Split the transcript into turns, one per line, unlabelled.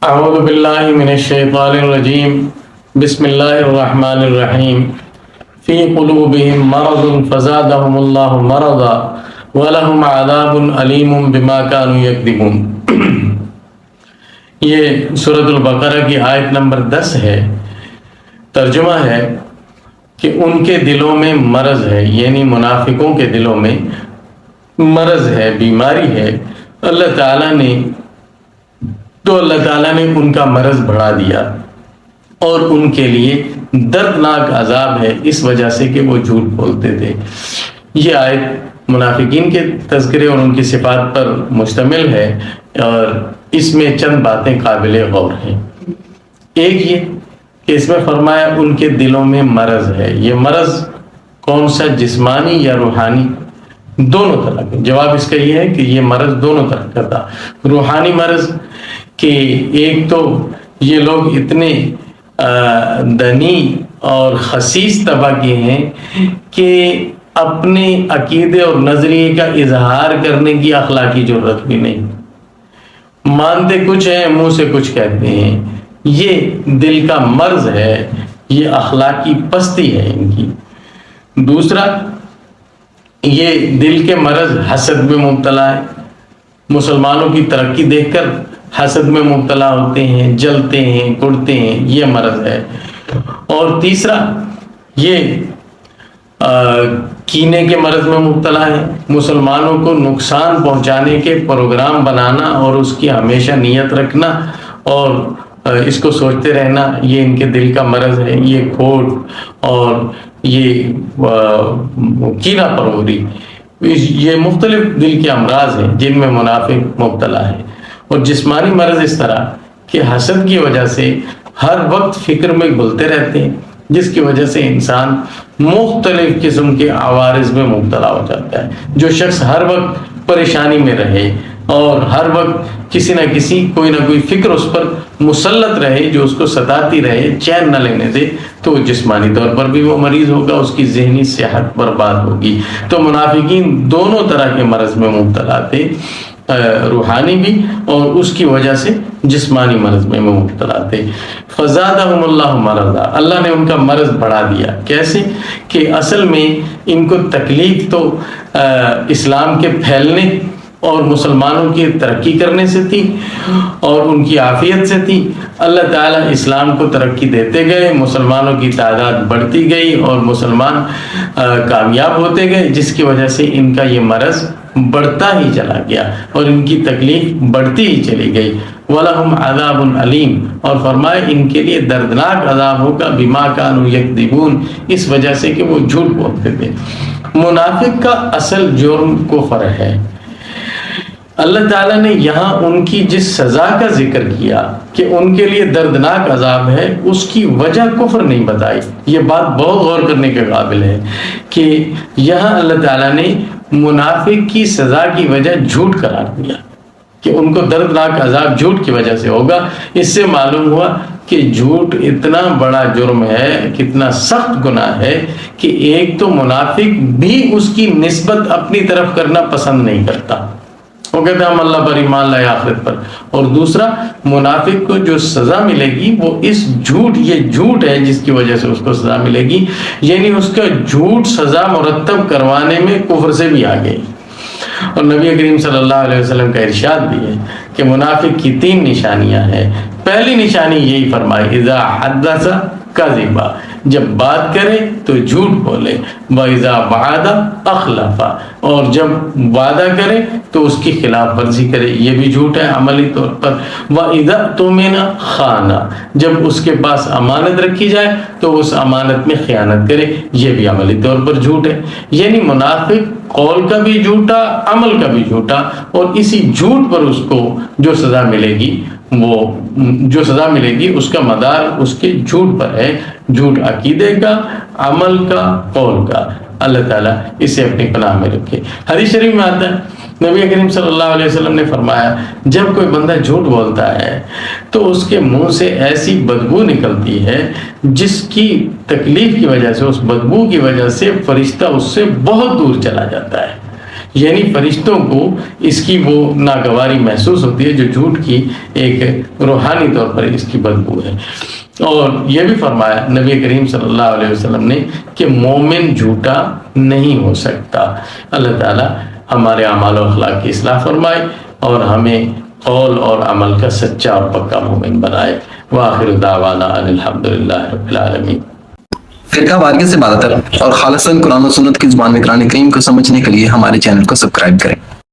اعوذ باللہ من الشیطان الرجیم بسم اللہ الرحمن الرحیم فی قلوبہم مرض فزادہم اللہ مرضا ولہم عذاب علیم بما کانوا یکذبون۔ یہ سورۃ البقرہ کی آیت نمبر 10 ہے۔ ترجمہ ہے کہ ان کے دلوں میں مرض ہے، یعنی منافقوں کے دلوں میں مرض ہے، بیماری ہے۔ اللہ تعالیٰ نے ان کا مرض بڑھا دیا اور ان کے لیے دردناک عذاب ہے اس وجہ سے کہ وہ جھوٹ بولتے تھے۔ یہ آیت منافقین کے تذکرے اور ان کی صفات پر مشتمل ہے اور اس میں چند باتیں قابل غور ہیں۔ ایک یہ کہ اس میں فرمایا ان کے دلوں میں مرض ہے۔ یہ مرض کون سا، جسمانی یا روحانی؟ دونوں طرح کا۔ جواب اس کا یہ ہے کہ یہ مرض دونوں طرح کا تھا۔ روحانی مرض کہ ایک تو یہ لوگ اتنے دنی اور خسیس طبع کے ہیں کہ اپنے عقیدے اور نظریے کا اظہار کرنے کی اخلاقی ضرورت بھی نہیں، مانتے کچھ ہیں، منہ سے کچھ کہتے ہیں۔ یہ دل کا مرض ہے، یہ اخلاقی پستی ہے ان کی۔ دوسرا، یہ دل کے مرض حسد میں مبتلا ہے، مسلمانوں کی ترقی دیکھ کر حسد میں مبتلا ہوتے ہیں، جلتے ہیں، کڑتے ہیں، یہ مرض ہے۔ اور تیسرا، یہ کینے کے مرض میں مبتلا ہے، مسلمانوں کو نقصان پہنچانے کے پروگرام بنانا اور اس کی ہمیشہ نیت رکھنا اور اس کو سوچتے رہنا، یہ ان کے دل کا مرض ہے۔ یہ کھوٹ اور یہ کینہ پروری، یہ مختلف دل کے امراض ہیں جن میں منافق مبتلا ہے۔ اور جسمانی مرض اس طرح کہ حسد کی وجہ سے ہر وقت فکر میں گھلتے رہتے ہیں، جس کی وجہ سے انسان مختلف قسم کے عوارض میں مبتلا ہو جاتا ہے۔ جو شخص ہر وقت پریشانی میں رہے اور ہر وقت کسی نہ کسی کوئی نہ کوئی فکر اس پر مسلط رہے جو اس کو ستاتی رہے، چین نہ لینے دے، تو جسمانی طور پر بھی وہ مریض ہوگا، اس کی ذہنی صحت برباد ہوگی۔ تو منافقین دونوں طرح کے مرض میں مبتلا تھے، روحانی بھی اور اس کی وجہ سے جسمانی مرض میں مبتلا تھے۔ فزادہم اللہ مرضا، اللہ نے ان کا مرض بڑھا دیا۔ کیسے کہ اصل میں ان کو تکلیف تو اسلام کے پھیلنے اور مسلمانوں کی ترقی کرنے سے تھی اور ان کی عافیت سے تھی۔ اللہ تعالیٰ اسلام کو ترقی دیتے گئے، مسلمانوں کی تعداد بڑھتی گئی اور مسلمان کامیاب ہوتے گئے، جس کی وجہ سے ان کا یہ مرض بڑھتا ہی چلا گیا اور ان کی تکلیف بڑھتی ہی چلی گئی۔ وَلَهُمْ عَذَابٌ عَلِيمٌ، اور فرمائے ان کے لیے دردناک عذاب ہوگا، بِمَا كَانُوا يَكْذِبُونَ، اس وجہ سے کہ وہ جھوٹ بولتے تھے۔ منافق کا اصل جرم کفر ہے۔ اللہ تعالیٰ نے یہاں ان کی جس سزا کا ذکر کیا کہ ان کے لیے دردناک عذاب ہے، اس کی وجہ کفر نہیں بتائی۔ یہ بات بہت غور کرنے کے قابل ہے کہ یہاں اللہ تعالیٰ نے منافق کی سزا کی وجہ جھوٹ قرار دیا کہ ان کو دردناک عذاب جھوٹ کی وجہ سے ہوگا۔ اس سے معلوم ہوا کہ جھوٹ اتنا بڑا جرم ہے، کتنا سخت گناہ ہے کہ ایک تو منافق بھی اس کی نسبت اپنی طرف کرنا پسند نہیں کرتا، وہ کہتے ہیں ہم اللہ پر ایمان لائے، آخرت پر۔ اور دوسرا، منافق کو جو سزا ملے گی وہ اس جھوٹ، یہ جھوٹ ہے جس کی وجہ سے اس کو سزا ملے گی، یعنی اس کا جھوٹ سزا مرتب کروانے میں کفر سے بھی آگے۔ اور نبی کریم صلی اللہ علیہ وسلم کا ارشاد بھی ہے کہ منافق کی 3 نشانیاں ہیں۔ پہلی نشانی یہی فرمائی، اذا حدث کذب، جب بات کرے تو جھوٹ بولے، وَإِذَا وَعَدَ أَخْلَفَ، اور جب وعدہ کرے تو اس کی خلاف ورزی کرے، یہ بھی جھوٹ ہے عملی طور پر۔ وَإِذَا اؤْتُمِنَ خَانَ، جب اس کے پاس امانت رکھی جائے تو اس امانت میں خیانت کرے، یہ بھی عملی طور پر جھوٹ ہے۔ یعنی منافق قول کا بھی جھوٹا، عمل کا بھی جھوٹا، اور اسی جھوٹ پر اس کو جو سزا ملے گی، وہ جو سزا ملے گی اس کا مدار اس کے جھوٹ پر ہے، جھوٹ عقیدے کا، عمل کا، قول کا۔ اللہ تعالیٰ اسے اپنی پناہ میں رکھے۔ حدیث شریف میں آتا ہے، نبی کریم صلی اللہ علیہ وسلم نے فرمایا جب کوئی بندہ جھوٹ بولتا ہے تو اس کے منہ سے ایسی بدبو نکلتی ہے جس کی تکلیف کی وجہ سے، اس بدبو کی وجہ سے فرشتہ اس سے بہت دور چلا جاتا ہے۔ یعنی فرشتوں کو اس کی وہ ناگواری محسوس ہوتی ہے جو جھوٹ کی ایک روحانی طور پر اس کی بدبو ہے۔ اور یہ بھی فرمایا نبی کریم صلی اللہ علیہ وسلم نے کہ مومن جھوٹا نہیں ہو سکتا۔ اللہ تعالیٰ ہمارے اعمال و اخلاق کی اصلاح فرمائے اور ہمیں قول اور عمل کا سچا اور پکا مومن بنائے۔ وآخر دعوانا ان الحمدللہ رب العالمین۔
فرقہ واریت سے بالاتر اور خالصاً قرآن و سنت کی زبان میں قرآن کریم کو سمجھنے کے لیے ہمارے چینل کو سبسکرائب کریں۔